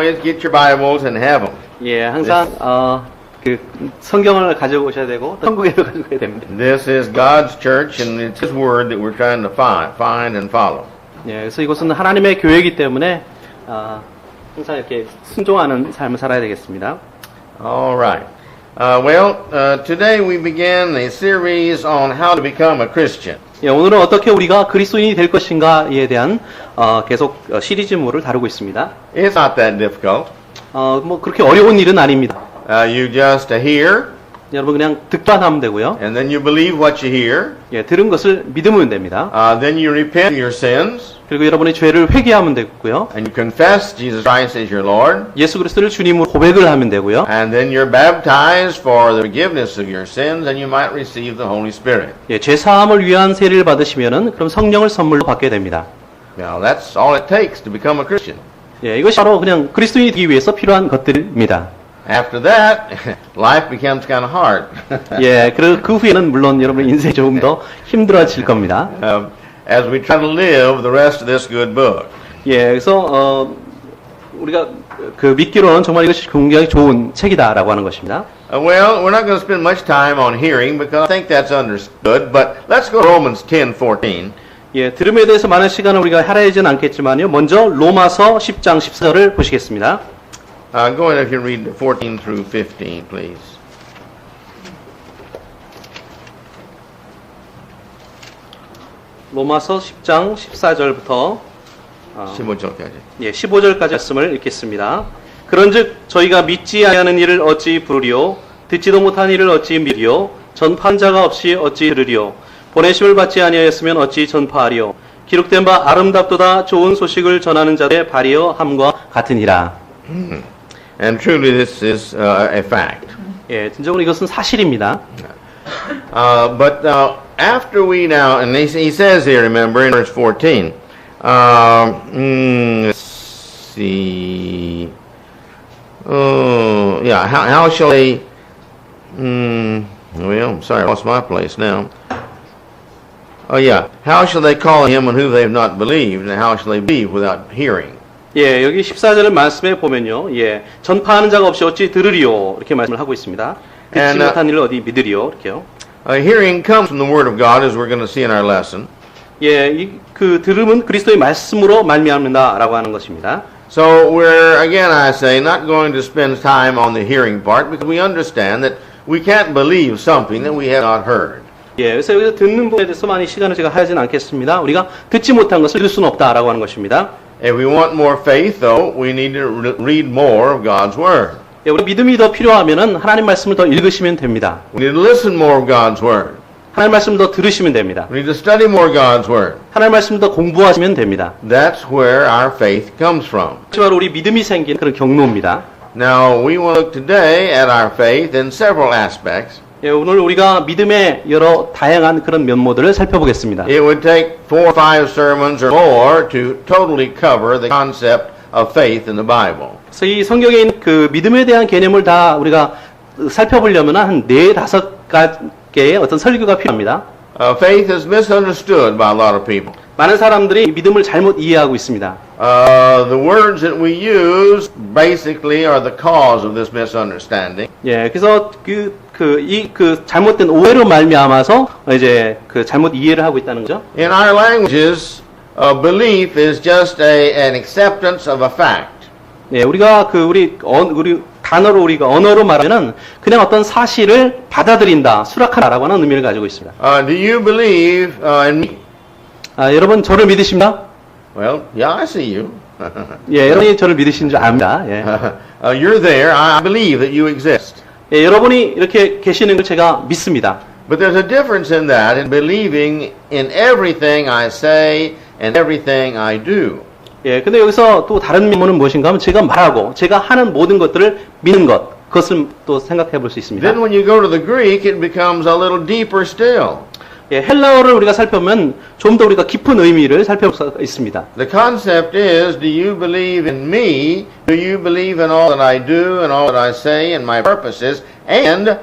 always get your Bibles and have them. 예, 항상 그 성경을 가지고 오셔야 되고 천국에도 가지고 가야 됩니다. This is God's church, and it's His word that we're trying to find and follow. 예, 그래서 이곳은 하나님의 교회이기 때문에 항상 이렇게 순종하는 삶을 살아야 되겠습니다. All right. Today we begin a series on how to become a Christian. 예, 오늘은 어떻게 우리가 그리스도인이 될 것인가에 대한 계속 시리즈물을 다루고 있습니다. It's not that difficult. 뭐 그렇게 어려운 일은 아닙니다. You just hear, 여러분 그냥 듣기만 하면 되고요. and then you believe what you hear. 예, 들은 것을 믿으면 됩니다. Then you repent of your sins, 그리고 여러분의 죄를 회개하면 되고요. and you confess Jesus Christ as your Lord. 예수 그리스도를 주님으로 고백을 하면 되고요. And then you're baptized for the forgiveness of your sins, and you might receive the Holy Spirit. 예, 죄 사함을 위한 세례를 받으시면은 그럼 성령을 선물로 받게 됩니다. Now that's all it takes to become a Christian. 예, 이것이 바로 그냥 그리스도인이 되기 위해서 필요한 것들입니다. After that, life becomes kind of hard. 예, 그 후에는 물론 여러분 인생이 조금 더 힘들어질 겁니다. As we try to live the rest of this good book. 예, 그래서 우리가 그 믿기로는 정말 이것이 굉장히 좋은 책이다라고 하는 것입니다. We're not going to spend much time on hearing because I think that's understood. But let's go to Romans 10:14. 예, 들음에 대해서 많은 시간을 우리가 할애하지는 않겠지만요. 먼저 로마서 10장 14절을 보시겠습니다. Go ahead if you read 14 through 15, please. 로마서 10장 14절부터 15절까지. 예, 15절까지 말씀을 읽겠습니다. 그런즉 저희가 믿지 아니하는 일을 어찌 부르리요? 듣지도 못한 일을 어찌 믿으리요? 전파한 자가 없이 어찌 들으리요? 보내심을 받지 아니하였으면 어찌 전파하리요? 기록된 바 아름답도다 좋은 소식을 전하는 자들의 발이여 함과 같으니라. And truly this is a fact. 예, 진정으로 이것은 사실입니다. But after we now, and he says here, remember, in verse 14, let's see, how shall they, well, I'm sorry, I lost my place now. How shall they call him on whom they have not believed, and how shall they believe without hearing? 예, 여기 14절 말씀에 보면요, 예, 전파하는 자가 없이 어찌 들으리요? 이렇게 말씀을 하고 있습니다. 듣지 못한 일을 어디 믿으리요? 이렇게요. Hearing comes from the Word of God, as we're going to see in our lesson. 예, 그 들음은 그리스도의 말씀으로 말미암는다라고 하는 것입니다. So we're, again I say, not going to spend time on the hearing part because we understand that we can't believe something that we have not heard. 예, 그래서 여기서 듣는 부분에 대해서 많이 시간을 제가 하진 않겠습니다. 우리가 듣지 못한 것을 들을 수는 없다라고 하는 것입니다. If we want more faith, though, we need to read more of God's Word. 예, 우리 믿음이 더 필요하면은 하나님 말씀을 더 읽으시면 됩니다. We need to listen more of God's Word. 하나님 말씀을 더 들으시면 됩니다. We need to study more of God's Word. 하나님 말씀을 더 공부하시면 됩니다. That's where our faith comes from. 그것이 바로 우리 믿음이 생기는 그런 경로입니다. Now, we will look today at our faith in several aspects. 예, 오늘 우리가 믿음의 여러 다양한 그런 면모들을 살펴보겠습니다. It would take 4 or 5 sermons or more to totally cover the concept of faith in the Bible. 그래서 이 성경에 있는 그 믿음에 대한 개념을 다 우리가 살펴보려면 한 4-5개의 어떤 설교가 필요합니다. Faith is misunderstood by a lot of people. 많은 사람들이 믿음을 잘못 이해하고 있습니다. The words that we use basically are the cause of this misunderstanding. 예, 그래서 그 잘못된 오해로 말미암아서 이제 그 잘못 이해를 하고 있다는 거죠. In our languages, belief is just an acceptance of a fact. 예, 우리가 우리 단어로 우리가 언어로 말하면은 그냥 어떤 사실을 받아들인다, 수락하다라고 하는 의미를 가지고 있습니다. Do you believe in me? 여러분 저를 믿으십니까? Well, yeah, I see you. 예, 여러분이 저를 믿으신 줄 압니다. 예. You're there. I believe that you exist. 예, 여러분이 이렇게 계시는 걸 제가 믿습니다. But there's a difference in that, in believing in everything I say and everything I do. 예, 근데 여기서 또 다른 면모는 무엇인가 하면 제가 말하고 제가 하는 모든 것들을 믿는 것, 그것을 또 생각해 볼 수 있습니다. Then when you go to the Greek, it becomes a little deeper still. 예, 헬라어를 우리가 살펴보면 좀 더 우리가 깊은 의미를 살펴볼 수 있습니다. The concept is, do you believe in me? Do you believe in all that I do and all that I say and my purposes? And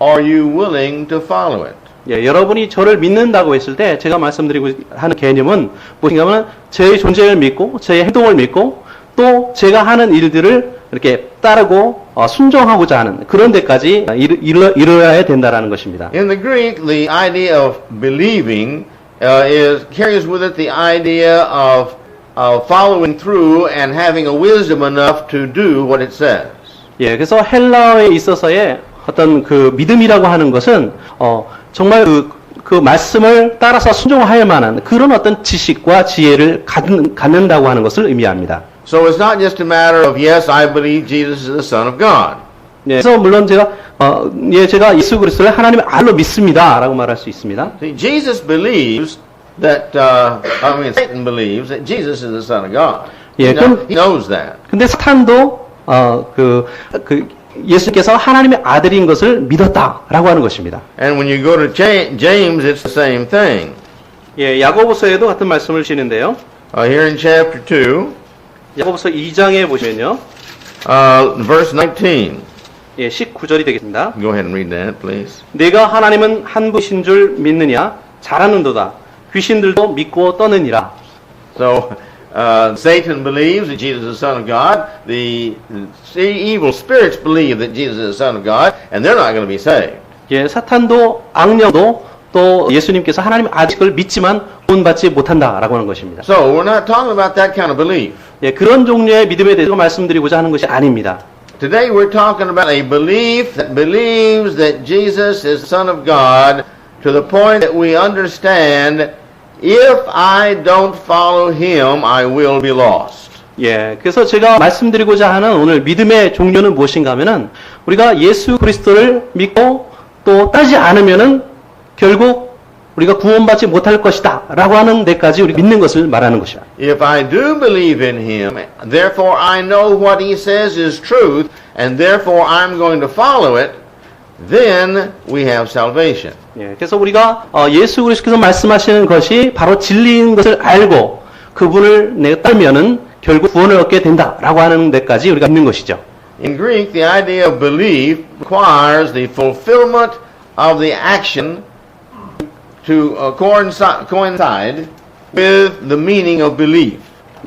are you willing to follow it? 예, 여러분이 저를 믿는다고 했을 때 제가 말씀드리고 하는 개념은 무엇인가 하면 제 존재를 믿고 제 행동을 믿고 또 제가 하는 일들을 이렇게 따르고 순종하고자 하는 그런 데까지 이르러야 된다라는 것입니다. In the Greek, the idea of believing carries with it the idea of following through and having a wisdom enough to do what it says. 예, 그래서 헬라어에 있어서의 어떤 그 믿음이라고 하는 것은 정말 그 말씀을 따라서 순종할 만한 그런 어떤 지식과 지혜를 갖는다고 하는 것을 의미합니다. So it's not just a matter of yes, I believe Jesus is the Son of God. 예, 그래서 물론 제가 예수 그리스도를 하나님의 아들로 믿습니다라고 말할 수 있습니다. See, Jesus believes that Satan believes that Jesus is the Son of God. 예, He knows that. 근데 사탄도 예수께서 하나님의 아들인 것을 믿었다라고 하는 것입니다. And when you go to James, it's the same thing. 예, 야고보서에도 같은 말씀을 주시는데요. Here in chapter 2, 야고보서 2장에 보시면요. verse 19. 예, 19절이 되겠습니다. Go ahead and read that, please. 내가 하나님은 한 분이신 줄 믿느냐? 잘하는도다. 귀신들도 믿고 떠느니라. So, Satan believes that Jesus is the Son of God. The evil spirits believe that Jesus is the Son of God, and they're not going to be saved. 예, 사탄도 악령도 또 예수님께서 하나님의 아들을 믿지만 구원받지 못한다라고 하는 것입니다. So, we're not talking about that kind of belief. 예, 그런 종류의 믿음에 대해서 말씀드리고자 하는 것이 아닙니다. Today we're talking about a belief that believes that Jesus is the Son of God to the point that we understand if I don't follow Him, I will be lost. 예, 그래서 제가 말씀드리고자 하는 오늘 믿음의 종류는 무엇인가 하면은 우리가 예수 그리스도를 믿고 또 따르지 않으면은 결국 우리가 구원받지 못할 것이다 라고 하는 데까지 우리 믿는 것을 말하는 것이야. If I do believe in Him, therefore I know what He says is truth, and therefore I'm going to follow it, then we have salvation. 예, 그래서 우리가 예수 그리스도께서 말씀하시는 것이 바로 진리인 것을 알고 그분을 내가 따르면은 결국 구원을 얻게 된다라고 하는 데까지 우리가 믿는 것이죠. In Greek, the idea of belief requires the fulfillment of the action to coincide with the meaning of belief.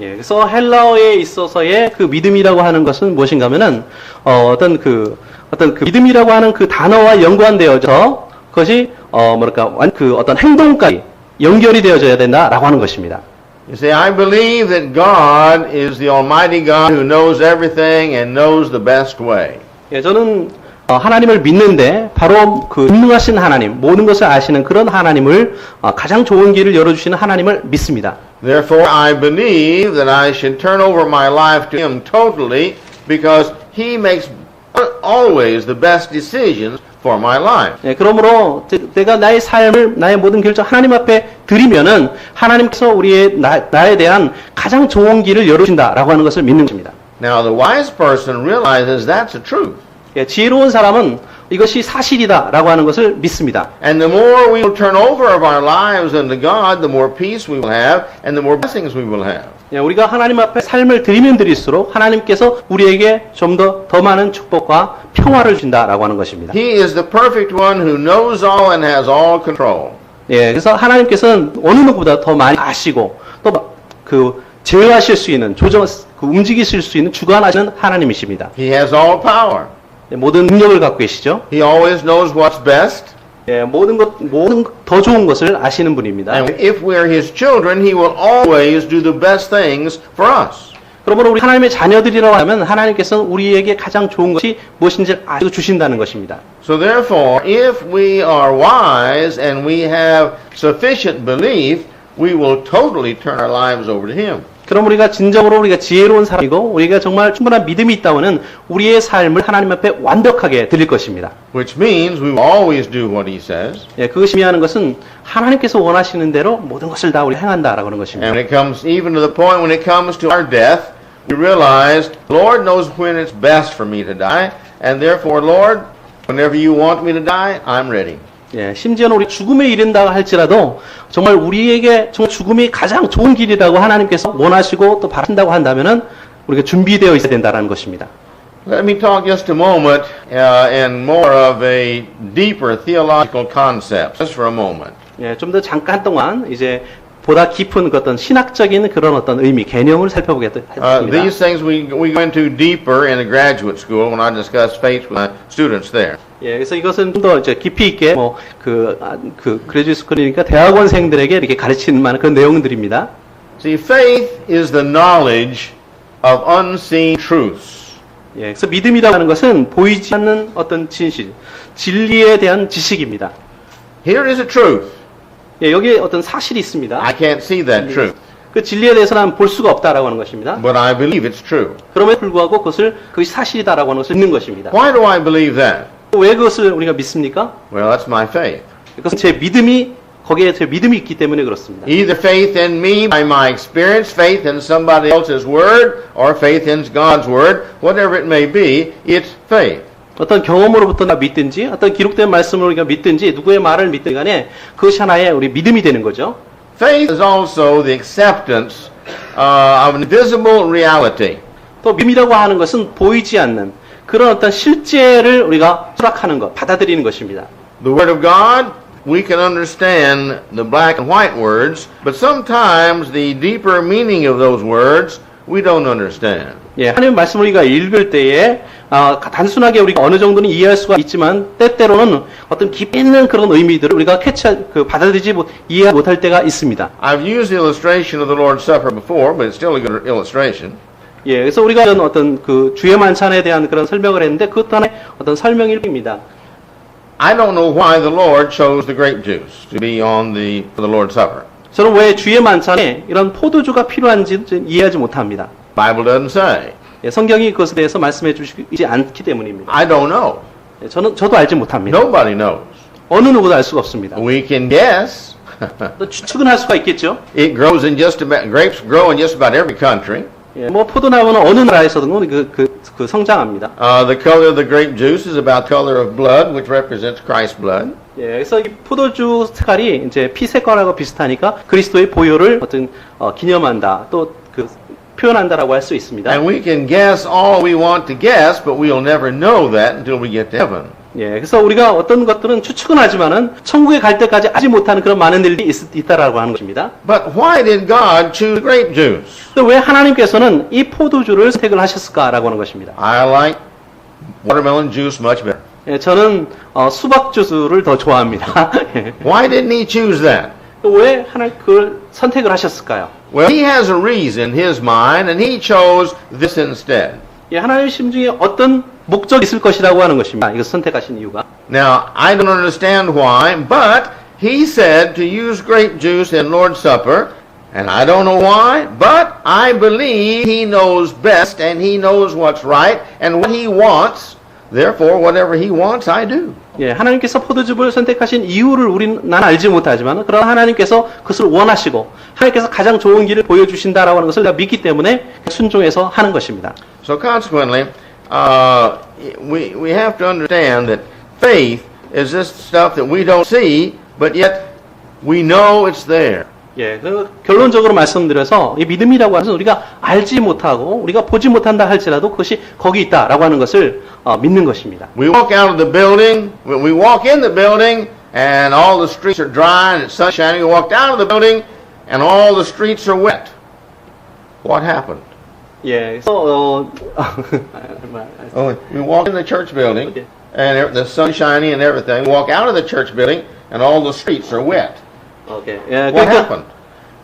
예, 그래서 헬라어에 있어서의 그 믿음이라고 하는 것은 무엇인가 하면은 어떤 그 믿음이라고 하는 그 단어와 연관되어져 그것이 어떤 행동까지 연결이 되어져야 된다라고 하는 것입니다. You say, I believe that God is the Almighty God who knows everything and knows the best way. 예, 저는 하나님을 믿는데 바로 그 전능하신 하나님, 모든 것을 아시는 그런 하나님을 가장 좋은 길을 열어주시는 하나님을 믿습니다. Therefore, I believe that I should turn over my life to Him totally because He makes always the best decisions for my life. 예, 그러므로 내가 나의 삶을, 나의 모든 결정 하나님 앞에 드리면은 하나님께서 우리의 나에 대한 가장 좋은 길을 열어주신다라고 하는 것을 믿는 것입니다. Now, the wise person realizes that's the truth. 예, 지혜로운 사람은 이것이 사실이다라고 하는 것을 믿습니다. And the more we will turn over of our lives unto God, the more peace we will have and the more blessings we will have. 예, 우리가 하나님 앞에 삶을 드리면 드릴수록 하나님께서 우리에게 좀 더 많은 축복과 평화를 주신다라고 하는 것입니다. He is the perfect one who knows all and has all control. 예, 그래서 하나님께서는 어느 누구보다 더 많이 아시고 또 그 제어하실 수 있는 움직이실 수 있는 주관하시는 하나님이십니다. He has all power. 예, 모든 능력을 갖고 계시죠. He always knows what's best. 예, 모든 더 좋은 것을 아시는 분입니다. And if we're His children, He will always do the best things for us. 그러므로 우리 하나님의 자녀들이라고 하면 하나님께서는 우리에게 가장 좋은 것이 무엇인지 알고 주신다는 것입니다. So therefore, if we are wise and we have sufficient belief, we will totally turn our lives over to Him. 그럼 우리가 지혜로운 사람이고 우리가 정말 충분한 믿음이 있다면은 우리의 삶을 하나님 앞에 완벽하게 드릴 것입니다. Which means we will always do what He says. 예, 그것이 의미하는 것은 하나님께서 원하시는 대로 모든 것을 다 우리 행한다라고 하는 것입니다. And when it comes even to the point when it comes to our death, we realize the Lord knows when it's best for me to die, and therefore, Lord, whenever you want me to die, I'm ready. 예, 심지어는 우리 죽음에 이른다 할지라도 정말 우리에게 정말 죽음이 가장 좋은 길이라고 하나님께서 원하시고 또 바라신다고 한다면은 우리가 준비되어 있어야 된다는 것입니다. Let me talk just a moment in more of a deeper theological concept, just for a moment. 예, 좀 더 잠깐 동안 이제 보다 깊은 그 어떤 신학적인 그런 어떤 의미, 개념을 살펴보겠습니다. These things we go into deeper in a graduate school when I discuss faith with my students there. 예, 그래서 이것은 좀 더 이제 깊이 있게 그레듀에이트 스쿨이니까 대학원생들에게 이렇게 가르치는 만한 그런 내용들입니다. See, faith is the knowledge of unseen truths. 예, 그래서 믿음이라고 하는 것은 보이지 않는 어떤 진실, 진리에 대한 지식입니다. Here is a truth. 예, 여기에 어떤 사실이 있습니다. I can't see that truth, 그 진리에 대해서는 볼 수가 없다라고 하는 것입니다. but I believe it's true. 그럼에도 불구하고 그것이 사실이다라고 하는 것을 믿는 것입니다. Why do I believe that? 왜 그것을 우리가 믿습니까? Well, that's my faith. 그것은 거기에 제 믿음이 있기 때문에 그렇습니다. Either faith in me by my experience, faith in somebody else's word, or faith in God's word, whatever it may be, it's faith. 어떤 경험으로부터 나 믿든지, 어떤 기록된 말씀을 우리가 믿든지, 누구의 말을 믿든 간에 그것이 하나의 우리 믿음이 되는 거죠. Faith is also the acceptance of an invisible reality. 또 믿음이라고 하는 것은 보이지 않는 그런 어떤 실제를 우리가 수락하는 것, 받아들이는 것입니다. The Word of God, we can understand the black and white words, but sometimes the deeper meaning of those words we don't understand. 예, 하나님 말씀을 우리가 읽을 때에 단순하게 우리가 어느 정도는 이해할 수가 있지만 때때로는 어떤 깊이 있는 그런 의미들을 우리가 받아들이지 이해 못할 때가 있습니다. I've used the illustration of the Lord's Supper before, but it's still a good illustration. 예, 그래서 우리가 어떤 그 주의 만찬에 대한 그런 설명을 했는데 그것도 하나의 어떤 설명일 뿐입니다. I don't know why the Lord chose the grape juice to be on for the Lord's Supper. 저는 왜 주의 만찬에 이런 포도주가 필요한지 이해하지 못합니다. Bible doesn't say. 예, 성경이 그것에 대해서 말씀해 주시지 않기 때문입니다. I don't know. 예, 저도 알지 못합니다. Nobody knows. 어느 누구도 알 수가 없습니다. We can guess. 또 추측은 할 수가 있겠죠. Grapes grow in just about every country. 예, 뭐 포도나무는 어느 나라에서든 그 성장합니다. The color of the grape juice is about the color of blood, which represents Christ's blood. 예, 그래서 이 포도주 색깔이 이제 피 색깔하고 비슷하니까 그리스도의 보혈을 어떤 기념한다, 또 표현한다라고 할 수 있습니다. And we can guess all we want to guess, but we'll never know that until we get to heaven. 예, 그래서 우리가 어떤 것들은 추측은 하지만은 천국에 갈 때까지 알지 못하는 그런 많은 일이 있다라고 하는 것입니다. But why did God choose grape juice? 또 왜 하나님께서는 이 포도주를 선택을 하셨을까라고 하는 것입니다. I like watermelon juice much better. 예, 저는 수박 주스를 더 좋아합니다. Why didn't He choose that? 또 왜 하나님 그걸 선택을 하셨을까요? Well, He has a reason in His mind, and He chose this instead. 예, 하나님의 심중에 어떤 목적이 있을 것이라고 하는 것입니다. 이거 선택하신 이유가. Now, I don't understand why, but He said to use grape juice in Lord's Supper, and I don't know why, but I believe He knows best, and He knows what's right, and what He wants. Therefore, whatever He wants, I do. 예, 하나님께서 포도즙을 선택하신 이유를 난 알지 못하지만, 그러나 하나님께서 그것을 원하시고, 하나님께서 가장 좋은 길을 보여주신다라고 하는 것을 내가 믿기 때문에 순종해서 하는 것입니다. So consequently, we have to understand that faith is this stuff that we don't see, but yet we know it's there. 예, 결론적으로 말씀드려서 이 믿음이라고 하는 것은 우리가 알지 못하고 우리가 보지 못한다 할지라도 그것이 거기 있다라고 하는 것을 믿는 것입니다. We walk out of the building, we walk in the building, and all the streets are dry and it's sun shining. We walked out of the building, and all the streets are wet. What happened? 예, 그래서 We walk in the church building, Okay. and the sun shining and everything. We walk out of the church building, and all the streets are wet. 오케이. 예, What happened?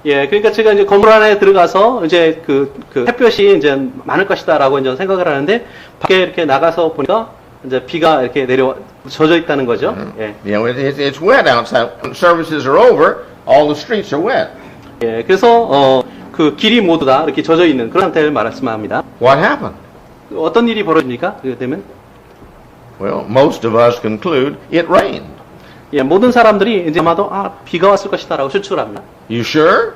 예, 그러니까 제가 이제 건물 안에 들어가서 이제 그 햇볕이 이제 많을 것이다라고 이제 생각을 하는데 밖에 이렇게 나가서 보니까 이제 비가 이렇게 젖어 있다는 거죠. 예. It's wet outside. When services are over, all the streets are wet. 예, 그래서 그 길이 모두 다 이렇게 젖어 있는 그런 상태를 말씀합니다. What happened? 어떤 일이 벌어집니까? 그렇게 되면? Well, most of us conclude it rained. 예, 모든 사람들이 이제 아마도 비가 왔을 것이다라고 추측을 합니다. You sure?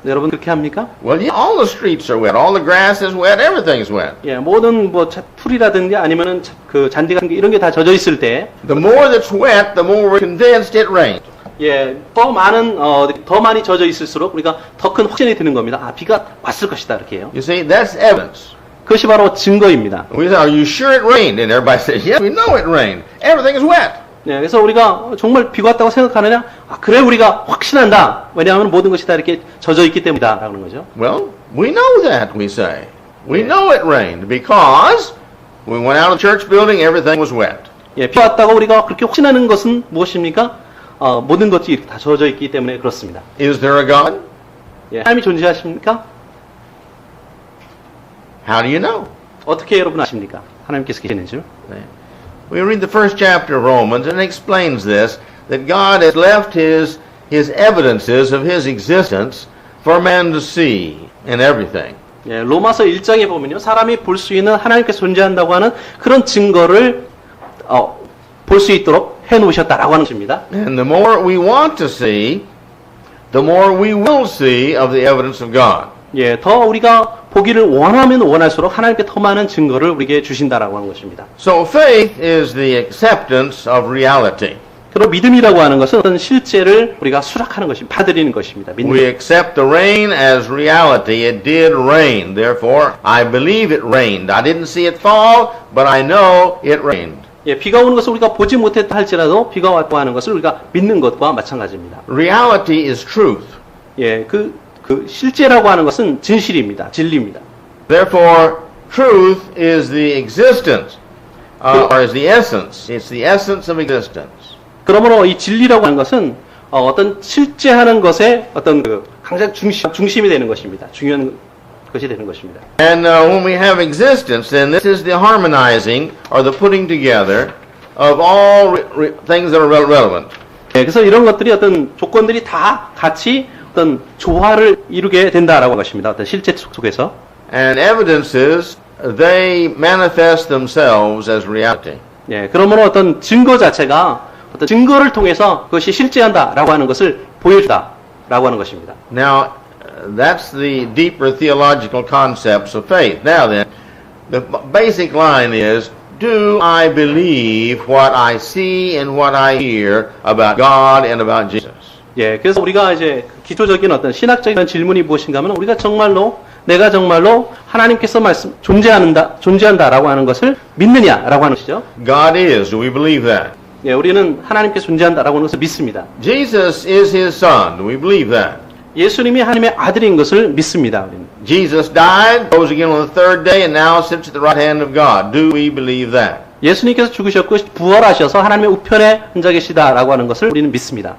네, 여러분 그렇게 합니까? Well, yeah, all the streets are wet. All the grass is wet. Everything's wet. 예, 모든 풀이라든지 아니면은 그 잔디 같은 게 이런 게 다 젖어 있을 때, The more that's wet, the more we're convinced it rained. 예, 더 많이 젖어 있을수록 우리가 더 큰 확신이 드는 겁니다. 비가 왔을 것이다 이렇게 해요. You see, that's evidence. 그것이 바로 증거입니다. We say, are you sure it rained? And everybody says, yes, we know it rained. Everything is wet. 네, 그래서 우리가 정말 비가 왔다고 생각하느냐? 아, 그래 우리가 확신한다. 왜냐하면 모든 것이 다 이렇게 젖어 있기 때문이다. 라는 거죠. Well, we know that, we say. We know it rained because we went out of the church building, everything was wet. 예, 비가 왔다고 우리가 그렇게 확신하는 것은 무엇입니까? 모든 것이 다 젖어 있기 때문에 그렇습니다. Is there a God? 예, 하나님이 존재하십니까? How do you know? 어떻게 여러분 아십니까? 하나님께서 계시는지요? We read the first chapter of Romans and it explains this, that God has left his evidences of his existence for man to see in everything. 예, 로마서 1장에 보면요. 사람이 볼 수 있는 하나님께서 존재한다고 하는 그런 증거를 볼 수 있도록 해놓으셨다라고 하는 것입니다. And the more we want to see, the more we will see of the evidence of God. 예, 더 우리가 보기를 원하면 원할수록 하나님께 더 많은 증거를 우리에게 주신다라고 하는 것입니다. So faith is the acceptance of reality. 그리고 믿음이라고 하는 것은 어떤 실제를 우리가 수락하는 것입니다. 받아들이는 것입니다. We accept the rain as reality. It did rain. Therefore, I believe it rained. I didn't see it fall, but I know it rained. 예, 비가 오는 것을 우리가 보지 못했다 할지라도 비가 왔다고 하는 것을 우리가 믿는 것과 마찬가지입니다. Reality is truth. 예, 그 실제라고 하는 것은 진실입니다. 진리입니다. Therefore, truth is the existence, or is the essence. It's the essence of existence. 그러므로 이 진리라고 하는 것은 어떤 실제하는 것의 어떤 항상 중심이 되는 것입니다. 중요한 것이 되는 것입니다. And when we have existence, then this is the harmonizing or the putting together of all things that are relevant. 네, 그래서 이런 것들이 어떤 조건들이 다 같이 어떤 조화를 이루게 된다라고 하는 것입니다. 어떤 실제 속에서. And evidences, they manifest themselves as reality. 예, 그러므로 어떤 증거 자체가 어떤 증거를 통해서 그것이 실제한다라고 하는 것을 보여주다라고 하는 것입니다. Now, that's the deeper theological concepts of faith. Now then, the basic line is, do I believe what I see and what I hear about God and about Jesus? 예, 그래서 우리가 이제 기초적인 어떤 신학적인 질문이 무엇인가 하면 내가 정말로 하나님께서 존재한다라고 하는 것을 믿느냐라고 하는 것이죠. God is. Do we believe that? 예, 우리는 하나님께서 존재한다라고 하는 것을 믿습니다. Jesus is his son. Do we believe that? 예수님이 하나님의 아들인 것을 믿습니다. 우리는. Jesus died, rose again on the third day, and now sits at the right hand of God. Do we believe that? 예수님께서 죽으셨고 부활하셔서 하나님의 우편에 앉아 계시다라고 하는 것을 우리는 믿습니다.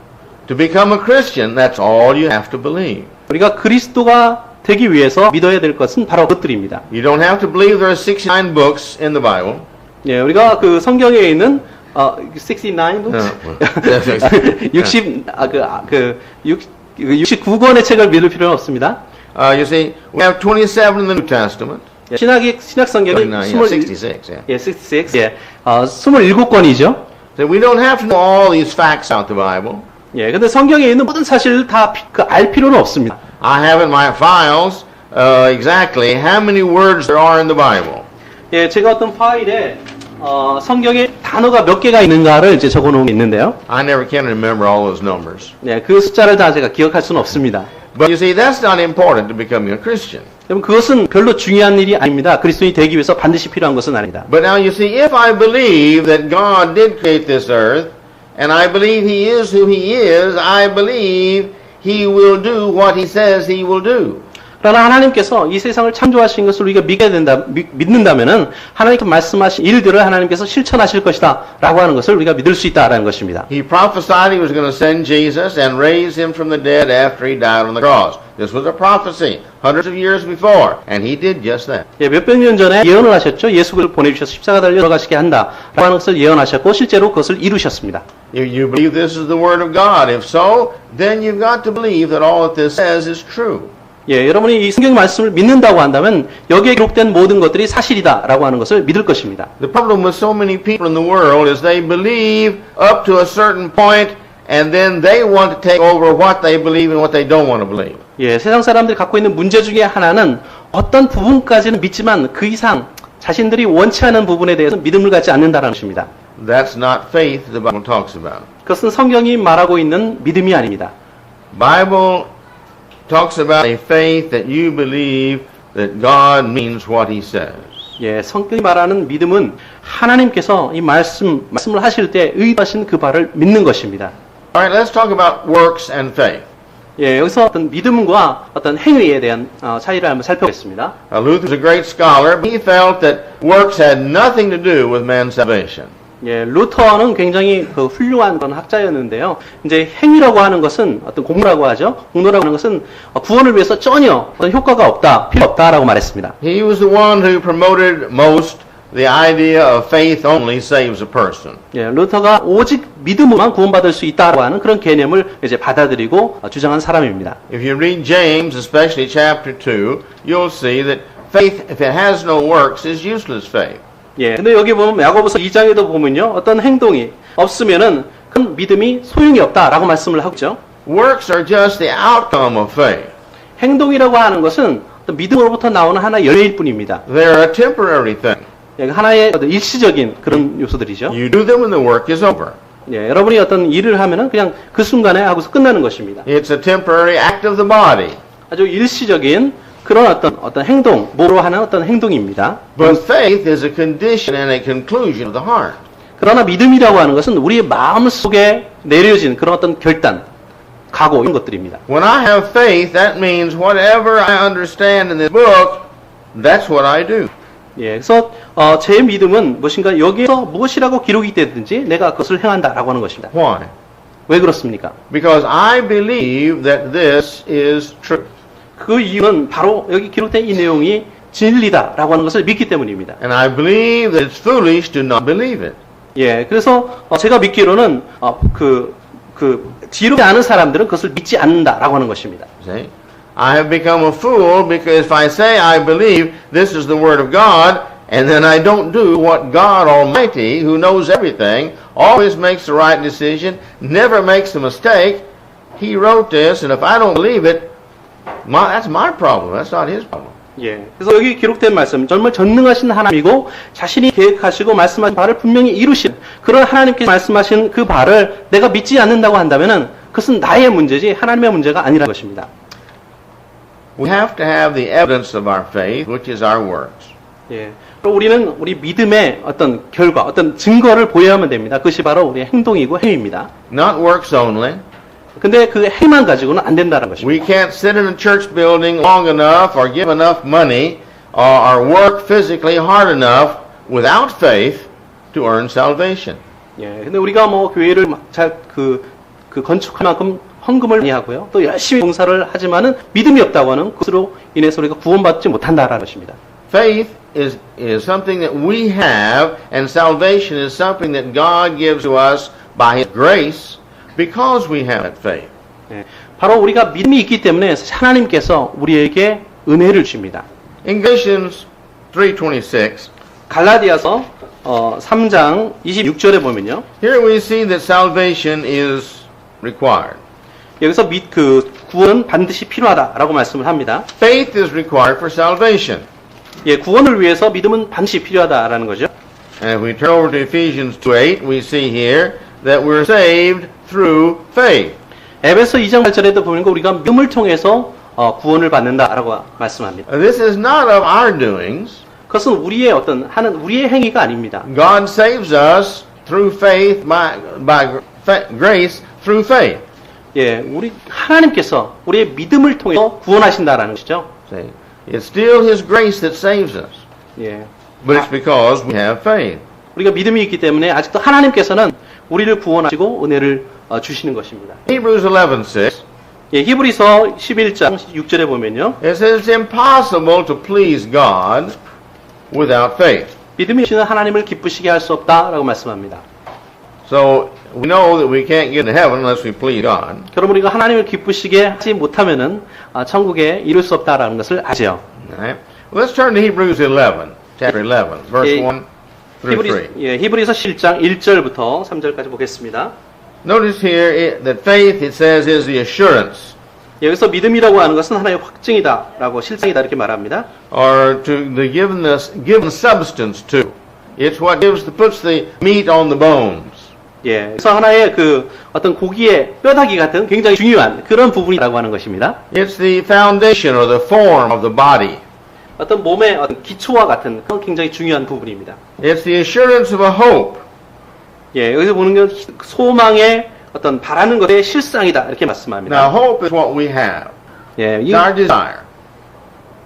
To become a Christian, that's all you have to believe. 우리가 그리스도가 되기 위해서 믿어야 될 것은 바로 그것들입니다. You don't have to believe there are 69 books in the Bible. 예, 우리가 그 성경에 있는 69 books? 69권의 책을 믿을 필요는 없습니다. You see, we have 27 in the New Testament. 신약 성경이 66, yeah. 예, 66. 예. 27권이죠. So we don't have to know all these facts out the Bible. 예, 근데 성경에 있는 모든 사실을 다 알 필요는 없습니다. I have in my files exactly how many words there are in the Bible. 예, 제가 어떤 파일에 성경에 단어가 몇 개가 있는가를 이제 적어 놓은 게 있는데요. I never can remember all those numbers. 예, 그 숫자를 다 제가 기억할 수는 없습니다. But you see, that's not important to becoming a Christian. 여러분, 그것은 별로 중요한 일이 아닙니다. 그리스도인이 되기 위해서 반드시 필요한 것은 아닙니다. But now you see, if I believe that God did create this earth, and I believe He is who He is, I believe He will do what He says He will do. 그러나 하나님께서 이 세상을 창조하신 것을 우리가 믿는다면은 하나님께서 말씀하신 일들을 하나님께서 실천하실 것이다 라고 하는 것을 우리가 믿을 수 있다라는 것입니다. He prophesied He was going to send Jesus and raise Him from the dead after He died on the cross. This was a prophecy hundreds of years before, and He did just that. 예, 몇백 년 전에 예언을 하셨죠. 예수를 보내주셔서 십자가 달려 들어가시게 한다 라고 하는 것을 예언하셨고 실제로 그것을 이루셨습니다. You believe this is the Word of God. If so, then you've got to believe that all that this says is true. 예, 여러분이 이 성경 말씀을 믿는다고 한다면 여기에 기록된 모든 것들이 사실이다라고 하는 것을 믿을 것입니다. The problem with so many people in the world is they believe up to a certain point and then they want to take over what they believe and what they don't want to believe. 예, 세상 사람들이 갖고 있는 문제 중에 하나는 어떤 부분까지는 믿지만 그 이상 자신들이 원치 않은 부분에 대해서 믿음을 갖지 않는다라는 것입니다. That's not faith the Bible talks about. 그것은 성경이 말하고 있는 믿음이 아닙니다. Bible talks about a faith that you believe that God means what He says. 예, 성경이 말하는 믿음은 하나님께서 이 말씀을 하실 때 의도하신 그 바를 믿는 것입니다. All right, let's talk about works and faith. 예, 여기서 어떤 믿음과 어떤 행위에 대한 차이를 한번 살펴보겠습니다. Luther's a great scholar. He felt that works had nothing to do with man's salvation. 예, 루터는 굉장히 그 훌륭한 그런 학자였는데요. 이제 행위라고 하는 것은 어떤 공로라고 하죠. 공로라고 하는 것은 구원을 위해서 전혀 어떤 효과가 없다, 필요 없다라고 말했습니다. He was the one who promoted most the idea of faith only saves a person. 예, 루터가 오직 믿음으로만 구원받을 수 있다라고 하는 그런 개념을 이제 받아들이고 주장한 사람입니다. If you read James, especially chapter 2, you'll see that faith, if it has no works, is useless faith. 예, 근데 여기 보면 야고보서 2장에도 보면요, 어떤 행동이 없으면은 그 믿음이 소용이 없다라고 말씀을 하고 있죠. Works are just the outcome of faith. 행동이라고 하는 것은 어떤 믿음으로부터 나오는 하나의 열매일 뿐입니다. They're a temporary thing. 예, 하나의 어떤 일시적인 그런 요소들이죠. You do them and the work is over. 예, 여러분이 어떤 일을 하면은 그냥 그 순간에 하고서 끝나는 것입니다. It's a temporary act of the body. 아주 일시적인 그런 어떤 행동, 뭐로 하는 어떤 행동입니다. But faith is a condition and a conclusion of the heart. 그러나 믿음이라고 하는 것은 우리의 마음 속에 내려진 그런 어떤 결단, 각오 이런 것들입니다. When I have faith, that means whatever I understand in this book, that's what I do. 예, 그래서 제 믿음은 무엇인가 여기에서 무엇이라고 기록이 되든지 내가 그것을 행한다라고 하는 것입니다. Why? 왜 그렇습니까? Because I believe that this is truth. 그 이유는 바로 여기 기록된 이 내용이 진리다라고 하는 것을 믿기 때문입니다. And I believe that it's foolish to not believe it. 예, 그래서 제가 믿기로는 지혜롭지 않은 사람들은 그것을 믿지 않는다라고 하는 것입니다. See? I have become a fool because if I say I believe this is the Word of God, and then I don't do what God Almighty, who knows everything, always makes the right decision, never makes a mistake, He wrote this, and if I don't believe it, that's my problem. That's not His problem. 예, 그래서 여기 기록된 말씀, 정말 전능하신 하나님이고 자신이 계획하시고 말씀하신 바를 분명히 이루신 그런 하나님께서 말씀하신 그 바를 내가 믿지 않는다고 한다면은 그것은 나의 문제지 하나님의 문제가 아니라는 것입니다. We have to have the evidence of our faith, which is our works. 예, 그리고 우리는 우리 믿음의 어떤 결과, 어떤 증거를 보여야만 됩니다. 그것이 바로 우리의 행동이고 행위입니다. Not works only. 근데 그 행위만 가지고는 안 된다는 것입니다. We can't sit in a church building long enough or give enough money or work physically hard enough without faith to earn salvation. 예, 근데 우리가 뭐 교회를 그 건축할 만큼 헌금을 많이 하고요. 또 열심히 봉사를 하지만은 믿음이 없다고 하는 그것으로 인해서 우리가 구원받지 못한다라는 것입니다. Faith is something that we have, and salvation is something that God gives to us by His grace because we have that faith. 예, 바로 우리가 믿음이 있기 때문에 하나님께서 우리에게 은혜를 줍니다. In Galatians 3:26, 갈라디아서 3장 26절에 보면요. here we see that salvation is required. 여기서 구원은 반드시 필요하다라고 말씀을 합니다. Faith is required for salvation. 예, 구원을 위해서 믿음은 반드시 필요하다라는 거죠. And if we turn over to Ephesians 2:8, we see here that we're saved through faith. 에베소 2장 8절에도 보니까 우리가 믿음을 통해서 구원을 받는다라고 말씀합니다. This is not of our doings. 그것은 우리의 행위가 아닙니다. God saves us through faith by grace through faith. 예, 하나님께서 우리의 믿음을 통해서 구원하신다라는 것이죠. See, it's still His grace that saves us, 예, but it's because we have faith. 우리가 믿음이 있기 때문에 아직도 하나님께서는 우리를 구원하시고 은혜를 주시는 것입니다. Hebrews 11:6. 예, 히브리서 11장 6절에 보면요. It says it's impossible to please God without faith. 믿음이 없이는 하나님을 기쁘시게 할 수 없다라고 말씀합니다. So we know that we can't get to heaven unless we please God. 그럼 우리가 하나님을 기쁘시게 하지 못하면은 천국에 이룰 수 없다라는 것을 아죠. Right? Well, let's turn to Hebrews 11, chapter 11, verse 1 through 3. 히브리서 7장 1절부터 3절까지 보겠습니다. Notice here that faith, it says, is the assurance, 여기서 믿음이라고 하는 것은 하나의 확증이다라고 실상이다 이렇게 말합니다. or to the given substance to. It's what puts the meat on the bones. 예, 그래서 하나의 어떤 고기의 뼈다귀 같은 굉장히 중요한 그런 부분이라고 하는 것입니다. It's the foundation or the form of the body. 어떤 몸의 어떤 기초와 같은 그런 굉장히 중요한 부분입니다. It's the assurance of a hope. 예, 여기서 보는 건 소망의 어떤 바라는 것의 실상이다 이렇게 말씀합니다. Now, hope is what we have. 예, It's our desire.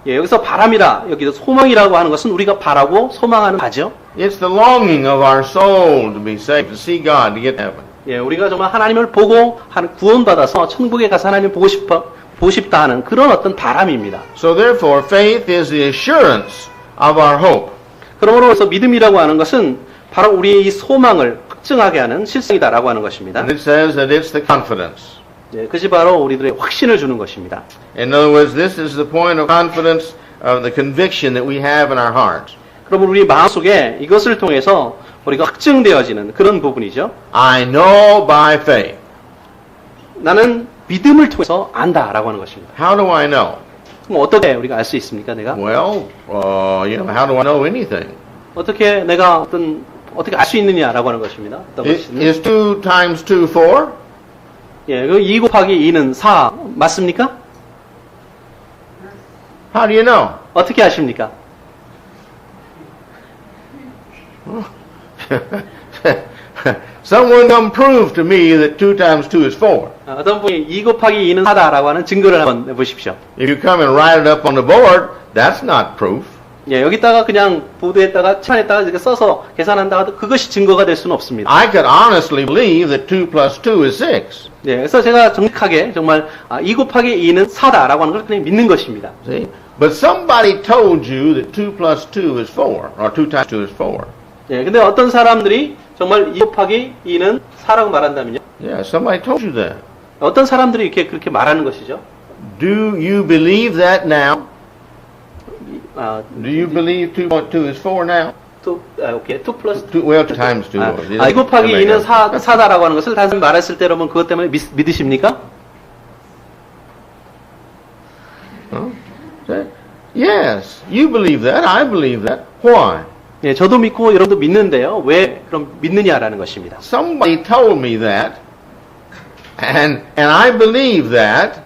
예, 여기서 바람이라 여기서 소망이라고 하는 것은 우리가 바라고 소망하는 바죠. It's the longing of our soul to be saved, to see God, to get to heaven. 예, 우리가 정말 하나님을 보고 구원받아서 천국에 가서 하나님 보고 싶다 하는 그런 어떤 바람입니다. So therefore, faith is the assurance of our hope. 그러므로서 믿음이라고 하는 것은 바로 우리의 이 소망을 확증하게 하는 실상이다라고 하는 것입니다. And it says that it's the confidence. 예, 그것이 바로 우리들의 확신을 주는 것입니다. In other words, this is the point of confidence of the conviction that we have in our hearts. 그러면 우리 마음속에 이것을 통해서 우리가 확증되어지는 그런 부분이죠. I know by faith. 나는 믿음을 통해서 안다라고 하는 것입니다. How do I know? 그럼 어떻게 우리가 알 수 있습니까, 내가? Well, how do I know anything? 어떻게 내가 어떻게 알 수 있느냐라고 하는 것입니다. 어떤 것이든. Is 2 times 2 4? 예, 그 2 곱하기 2는 4 맞습니까? How do you know? 어떻게 아십니까? Someone come prove to me that 2 times 2 is 4. 어떤 분이 2 곱하기 2는 4다라고 하는 증거를 한번 내보십시오. If you come and write it up on the board, that's not proof. 예, 여기다가 그냥 보드에다가 칠판에다가 이렇게 써서 계산한다 하도 그것이 증거가 될 수는 없습니다. I could honestly believe that 2 plus 2 is 6. 예, 그래서 제가 정직하게 정말 2 곱하기 2는 4다라고 하는 걸 그냥 믿는 것입니다. See? But somebody told you that 2 plus 2 is 4, or 2 times 2 is 4. 예, 근데 어떤 사람들이 정말 2 곱하기 2는 4라고 말한다면요. Yeah, somebody told you that. 어떤 사람들이 이렇게 그렇게 말하는 것이죠. Do you believe that now? 아, Do you believe 2.2 is 4 now? 오케이. 2 플러스 2 times 2. 2 곱하기 2는 4다라고 하는 것을 단순히 말했을 때 여러분 그것 때문에 믿으십니까? Yes, you believe that. I believe that. Why? 예, 저도 믿고 여러분도 믿는데요. 왜 그럼 믿느냐라는 것입니다. Somebody told me that, and I believe that,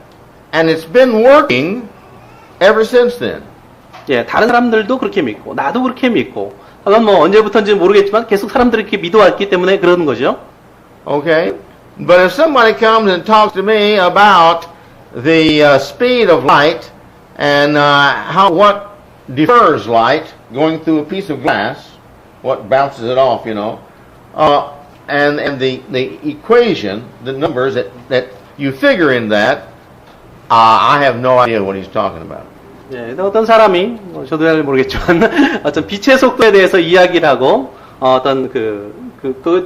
and it's been working ever since then. 예, 다른 사람들도 그렇게 믿고 나도 그렇게 믿고 그건 뭐 언제부터인지 모르겠지만 계속 사람들이 이렇게 믿어왔기 때문에 그러는 거죠. Okay? But if somebody comes and talks to me about the speed of light and what differs light going through a piece of glass, what bounces it off, you know, and the equation, the numbers that you figure in that, I have no idea what he's talking about. 예, 어떤 사람이 저도 잘 모르겠지만 어떤 빛의 속도에 대해서 이야기를 하고 어떤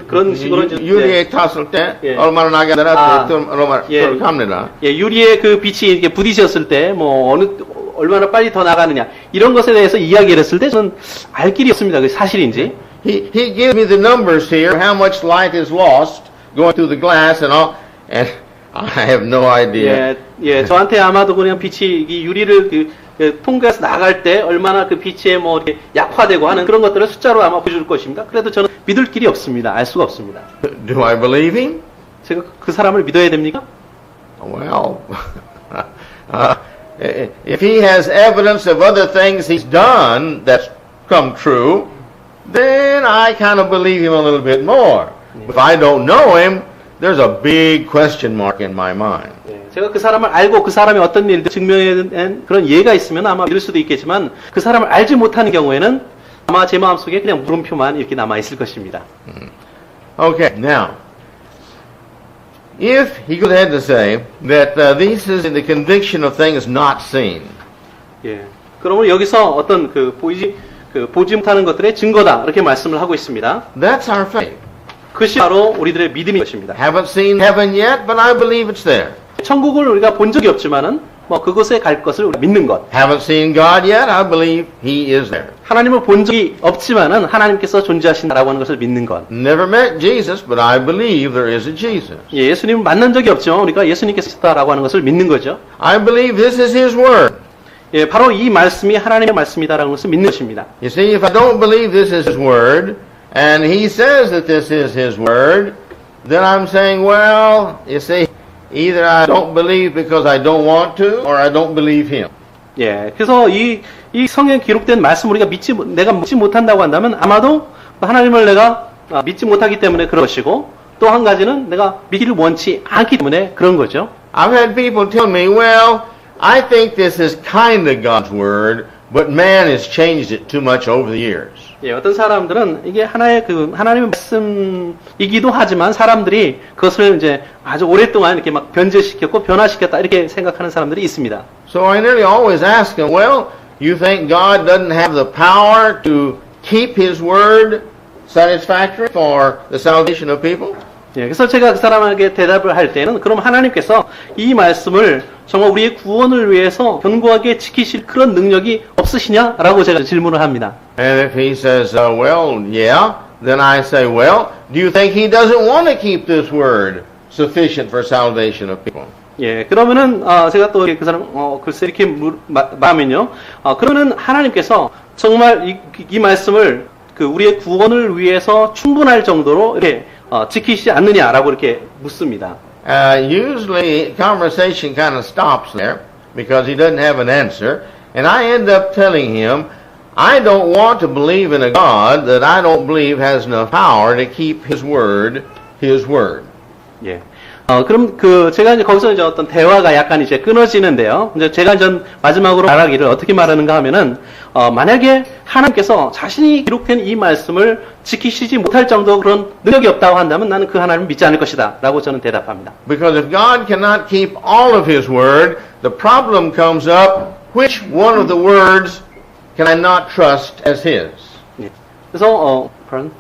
그런 식으로 이제 유리에 탔을 때 예. 얼마나 나가더라 예. 갑니다. 예, 유리에 그 빛이 이렇게 부딪혔을 때 뭐 얼마나 빨리 더 나가느냐 이런 것에 대해서 이야기를 했을 때 저는 알 길이 없습니다. 그게 사실인지. He gives me the numbers here, how much light is lost going through the glass and all, and I have no idea. 예, 저한테 아마도 그냥 빛이 이 유리를 통과해서 나갈 때 얼마나 그 빛에 뭐 이렇게 약화되고 하는 그런 것들을 숫자로 아마 보여줄 것입니다. 그래도 저는 믿을 길이 없습니다. 알 수가 없습니다. Do I believe him? 제가 그 사람을 믿어야 됩니까? Well, if he has evidence of other things he's done that's come true, then I kind of believe him a little bit more. If I don't know him, there's a big question mark in my mind. 제가 그 사람을 알고 그 사람이 어떤 일들 증명해낸 그런 예가 있으면 아마 믿을 수도 있겠지만 그 사람을 알지 못하는 경우에는 아마 제 마음속에 그냥 물음표만 이렇게 남아있을 것입니다. Okay, now, if he goes ahead to say that this is in the conviction of things not seen. 예. 그러면 여기서 어떤 보지 못하는 것들의 증거다 이렇게 말씀을 하고 있습니다. That's our faith. 그것이 바로 우리들의 믿음인 것입니다. Haven't seen heaven yet, but I believe it's there. 천국을 우리가 본 적이 없지만은 뭐 그곳에 갈 것을 우리가 믿는 것. Haven't seen God yet, I believe He is there. 하나님을 본 적이 없지만은 하나님께서 존재하신다라고 하는 것을 믿는 것. Never met Jesus, but I believe there is a Jesus. 예, 예수님을 만난 적이 없지만 우리가 예수님께서 있다라고 하는 것을 믿는 거죠. I believe this is His Word. 예, 바로 이 말씀이 하나님의 말씀이다라는 것을 믿는 것입니다. You see, if I don't believe this is His Word, and He says that this is His Word, then I'm saying, well, you see, either I don't believe because I don't want to, or I don't believe Him. 예, 그래서 이 성경에 기록된 말씀 우리가 내가 믿지 못한다고 한다면 아마도 하나님을 내가 믿지 못하기 때문에 그런 것이고 또 한 가지는 내가 믿기를 원치 않기 때문에 그런 거죠. I've had people tell me, well, I think this is kind of God's word, but man has changed it too much over the years. 예, 어떤 사람들은 이게 하나의 하나님의 말씀이기도 하지만 사람들이 그것을 이제 아주 오랫동안 이렇게 막 변질시켰고 변화시켰다 이렇게 생각하는 사람들이 있습니다. So I nearly always ask them, well, you think God doesn't have the power to keep His word satisfactory for the salvation of people? 예, 그래서 제가 그 사람에게 대답을 할 때는 그럼 하나님께서 이 말씀을 정말 우리의 구원을 위해서 견고하게 지키실 그런 능력이 없으시냐라고 제가 질문을 합니다. And if he says, well, yeah, then I say, well, do you think he doesn't want to keep this word sufficient for salvation of people? 예, 그러면은 제가 또 그 사람 글쎄 이렇게 말하면요. 그러면은 하나님께서 정말 이 말씀을 우리의 구원을 위해서 충분할 정도로 이렇게 지키시지 않느냐라고 이렇게 묻습니다. Usually conversation kind of stops there because he doesn't have an answer, and I end up telling him, I don't want to believe in a God that I don't believe has enough power to keep His word, His word. 예. 그럼 제가 이제 거기서 이제 어떤 대화가 약간 이제 끊어지는데요. 이제 제가 이제 마지막으로 말하기를 어떻게 말하는가 하면은, 만약에 하나님께서 자신이 기록된 이 말씀을 지키시지 못할 정도 그런 능력이 없다고 한다면 나는 그 하나님을 믿지 않을 것이다. 라고 저는 대답합니다. Because if God cannot keep all of His word, the problem comes up, which one of the words can I not trust as His? 예. 그래서, pardon?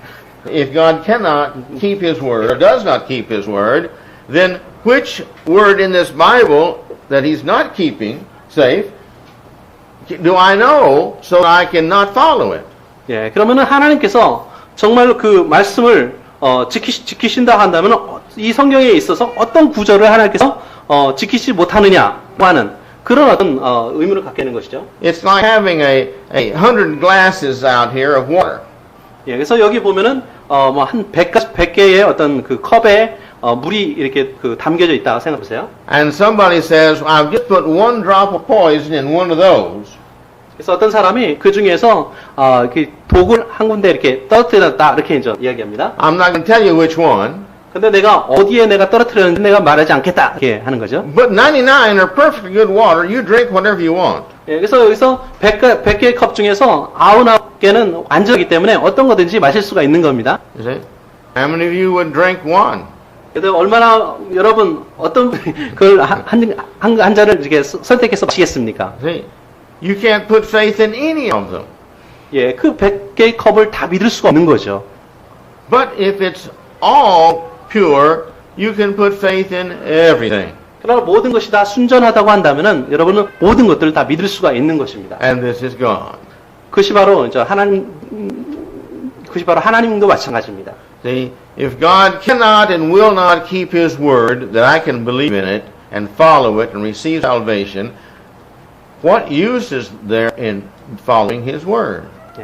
If God cannot keep His word, or does not keep His word, then which word in this Bible that He's not keeping safe do I know so that I cannot follow it? 예, 그러면은 하나님께서 정말 그 말씀을 지키신다 한다면 이 성경에 있어서 어떤 구절을 하나님께서 지키지 못하느냐 하는 그런 어떤 의문을 갖게 되는 것이죠. It's like having a 100 glasses out here of water. 예, 그래서 여기 보면은 뭐 한 100개의 어떤 그 컵에 물이 이렇게 담겨져 있다고 생각해 보세요. And somebody says, I've just put one drop of poison in one of those. 그래서 어떤 사람이 그 중에서 이렇게 독을 한 군데 이렇게 떨어뜨렸다 이렇게 이제 이야기합니다. I'm not going to tell you which one. 근데 내가 어디에 내가 떨어뜨렸는지 내가 말하지 않겠다 이렇게 하는 거죠. But 99 are perfectly good water. You drink whatever you want. 예, 그래서 여기서 100개의 컵 중에서 99개는 안전하기 때문에 어떤 거든지 마실 수가 있는 겁니다. You see? How many of you would drink one? 그래서 얼마나 여러분 어떤 그걸 한 잔을 이렇게 선택해서 마시겠습니까? See? You can't put faith in any of them. 예, 그 100개의 컵을 다 믿을 수가 없는 거죠. But if it's all pure, you can put faith in everything. 그러나 모든 것이 다 순전하다고 한다면은 여러분은 모든 것들을 다 믿을 수가 있는 것입니다. And this is God. 그것이 바로 이제 하나님도 마찬가지입니다. See, if God cannot and will not keep His word that I can believe in it and follow it and receive salvation, what use is there in following His word?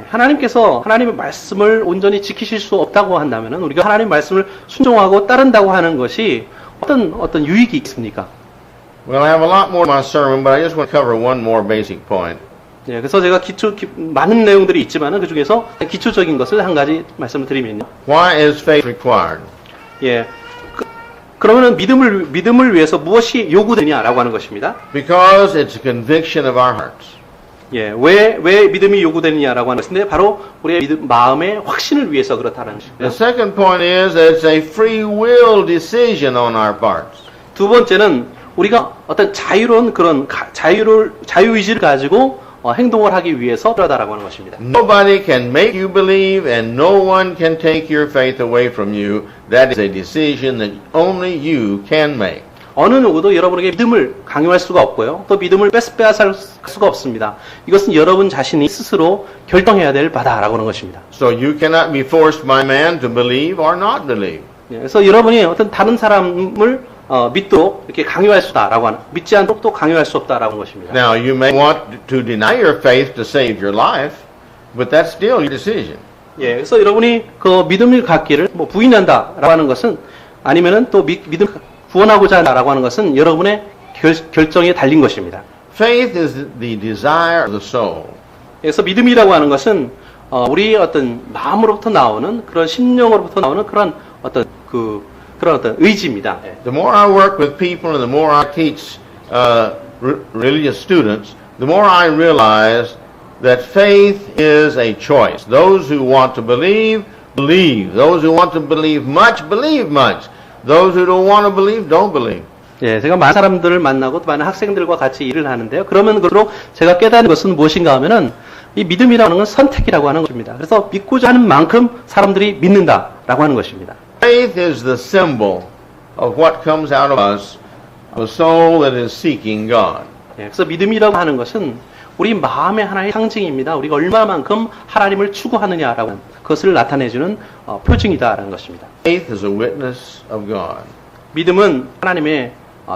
하나님께서 하나님의 말씀을 온전히 지키실 수 없다고 한다면은 우리가 하나님의 말씀을 순종하고 따른다고 하는 것이 어떤 유익이 있습니까? Well, I have a lot more in my sermon, but I just want to cover one more basic point. 예, 그래서 제가 많은 내용들이 있지만은 그 중에서 기초적인 것을 한 가지 말씀을 드리면요. Why is faith required? 예, 그러면은 믿음을 위해서 무엇이 요구되냐라고 하는 것입니다. Because it's a conviction of our hearts. 예, 왜 믿음이 요구되느냐라고 하는 것인데 바로 우리의 마음의 확신을 위해서 그렇다는 것입니다. The second point is that it's a free will decision on our parts. 두 번째는 우리가 어떤 자유로운 그런 자유의지를 가지고 행동을 하기 위해서 그러다라고 하는 것입니다. Nobody can make you believe and no one can take your faith away from you. That is a decision that only you can make. 어느 누구도 여러분에게 믿음을 강요할 수가 없고요. 또 믿음을 빼앗을 수가 없습니다. 이것은 여러분 자신이 스스로 결정해야 될 바다라고 하는 것입니다. So you cannot be forced by man to believe or not believe. 그래서 여러분이 어떤 다른 사람을 믿도록 이렇게 강요할 수 없다라고 하는, 믿지 않도록 또 강요할 수 없다라고 하는 것입니다. Now you may want to deny your faith to save your life, but that's still your decision. 예, 그래서 여러분이 그 믿음을 갖기를 부인한다라고 하는 것은 아니면은 또 믿음 구원하고자 한다라고 하는 것은 여러분의 결정에 달린 것입니다. Faith is the desire of the soul. 그래서 믿음이라고 하는 것은 우리 어떤 마음으로부터 나오는 그런 심령으로부터 나오는 그런 어떤 그런 어떤 의지입니다. The more I work with people and the more I teach religious students, the more I realize that faith is a choice. Those who want to believe, believe. Those who want to believe much, believe much. Those who don't want to believe, don't believe. 예, 제가 많은 사람들을 만나고 또 많은 학생들과 같이 일을 하는데요. 그러면 그럴수록 제가 깨닫는 것은 무엇인가 하면은 이 믿음이라는 건 선택이라고 하는 것입니다. 그래서 믿고자 하는 만큼 사람들이 믿는다라고 하는 것입니다. Faith is the symbol of what comes out of us, a soul that is seeking God. 예, 그래서 믿음이라고 하는 것은 우리 마음의 하나의 상징입니다. 우리가 얼마만큼 하나님을 추구하느냐라고 하는 그것을 나타내주는 표징이다라는 것입니다. Faith is a witness of God. 믿음은 하나님의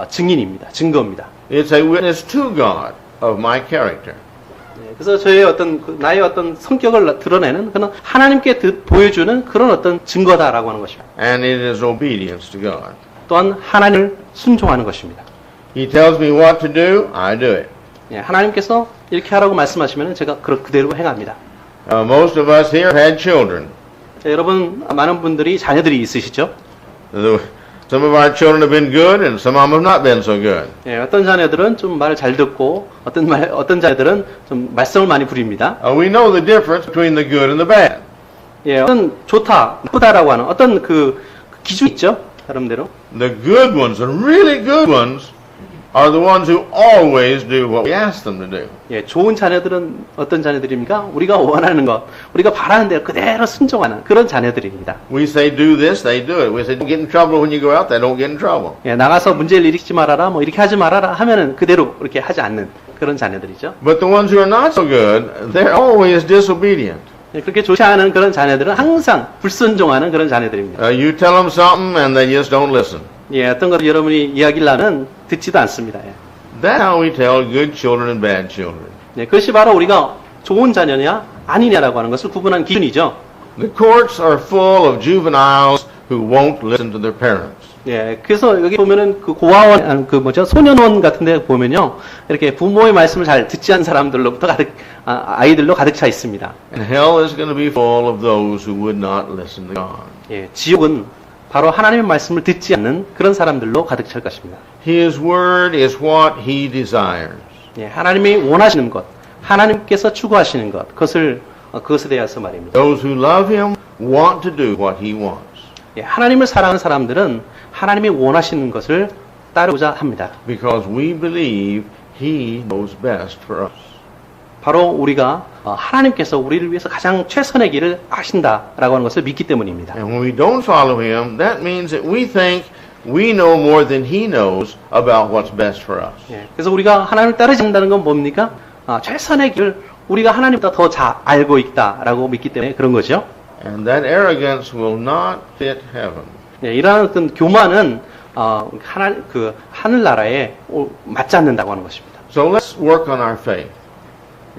증인입니다. 증거입니다. It's a witness to God of my character. 예, 그래서 저의 어떤 나의 어떤 성격을 드러내는 그런 하나님께 보여주는 그런 어떤 증거다라고 하는 것입니다. And it is obedience to God. 또한 하나님을 순종하는 것입니다. He tells me what to do, I do it. 예, 하나님께서 이렇게 하라고 말씀하시면 제가 그대로 행합니다. Most of us here have had children. 자, 여러분 많은 분들이 자녀들이 있으시죠? Some of our children have been good and some of them have not been so good. 예, 어떤 자녀들은 좀 말을 잘 듣고 어떤 자녀들은 좀 말썽을 많이 부립니다. We know the difference between the good and the bad. 예, 어떤 좋다, 나쁘다라고 하는 어떤 그 기준 있죠? 나름대로. The good ones, the really good ones, are the ones who always do what we ask them to do. 예, 좋은 자녀들은 어떤 자녀들입니까? 우리가 원하는 것, 우리가 바라는 대로 그대로 순종하는 그런 자녀들입니다. We say do this, they do it. We say don't get in trouble when you go out, they don't get in trouble. 예, 나가서 문제를 일으키지 말아라, 뭐 이렇게 하지 말아라 하면은 그대로 이렇게 하지 않는 그런 자녀들이죠. But the ones who are not so good, they're always disobedient. 예, 그렇게 좋지 않은 그런 자녀들은 항상 불순종하는 그런 자녀들입니다. You tell them something and they just don't listen. 예, 어떤 것을 여러분이 이야기를 하면 듣지도 않습니다. 예. That's how we tell good children and bad children. 예, 그것이 바로 우리가 좋은 자녀냐 아니냐라고 하는 것을 구분하는 기준이죠. The courts are full of juveniles who won't listen to their parents. 예, 그래서 여기 보면은 그 고아원, 소년원 같은데 보면요, 이렇게 부모의 말씀을 잘 듣지 않은 사람들로부터 아이들로 가득 차 있습니다. And hell is going to be full of those who would not listen to God. 예, 지옥은 바로 하나님의 말씀을 듣지 않는 그런 사람들로 가득 찰 것입니다. His word is what he desires. 예, 하나님이 원하시는 것, 하나님께서 추구하시는 것, 그것에 대해서 말입니다. Those who love him want to do what he wants. 예, 하나님을 사랑하는 사람들은 하나님이 원하시는 것을 따르고자 합니다. Because we believe he knows best for us. 바로 우리가 하나님께서 우리를 위해서 가장 최선의 길을 아신다라고 하는 것을 믿기 때문입니다. And when we don't follow him, that means that we think we know more than he knows about what's best for us. 예, 그래서 우리가 하나님을 따르지 않는다는 건 뭡니까? 최선의 길을 우리가 하나님보다 더 잘 알고 있다라고 믿기 때문에 그런 거죠. And that arrogance will not fit heaven. 예, 이러한 어떤 교만은 하늘나라에 맞지 않는다고 하는 것입니다. So let's work on our faith.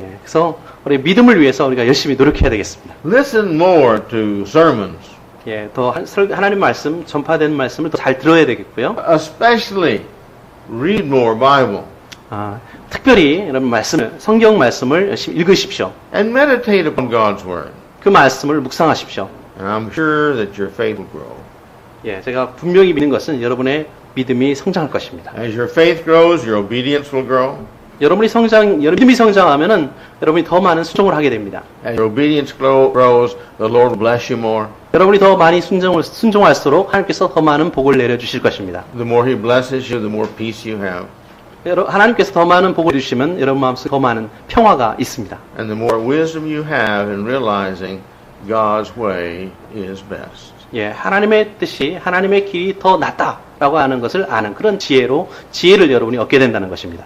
예, 그래서 우리 믿음을 위해서 우리가 열심히 노력해야 되겠습니다. Listen more to sermons. 예, 더 하나님 말씀, 전파되는 말씀을 더 잘 들어야 되겠고요. Especially read more Bible. 특별히 이런 성경 말씀을 열심히 읽으십시오. And meditate upon God's word. 그 말씀을 묵상하십시오. And I'm sure that your faith will grow. 예, 제가 분명히 믿는 것은 여러분의 믿음이 성장할 것입니다. As your faith grows, your obedience will grow. 여러분이 믿음이 성장하면은 여러분이 더 많은 순종을 하게 됩니다. As your obedience grows, the Lord will bless you more. 여러분이 더 많이 순종할수록 하나님께서 더 많은 복을 내려주실 것입니다. The more He blesses you, the more peace you have. 하나님께서 더 많은 복을 주시면 여러분 마음속에 더 많은 평화가 있습니다. And the more wisdom you have in realizing God's way is best. 예, 하나님의 뜻이, 하나님의 길이 더 낫다라고 하는 것을 아는 그런 지혜를 여러분이 얻게 된다는 것입니다.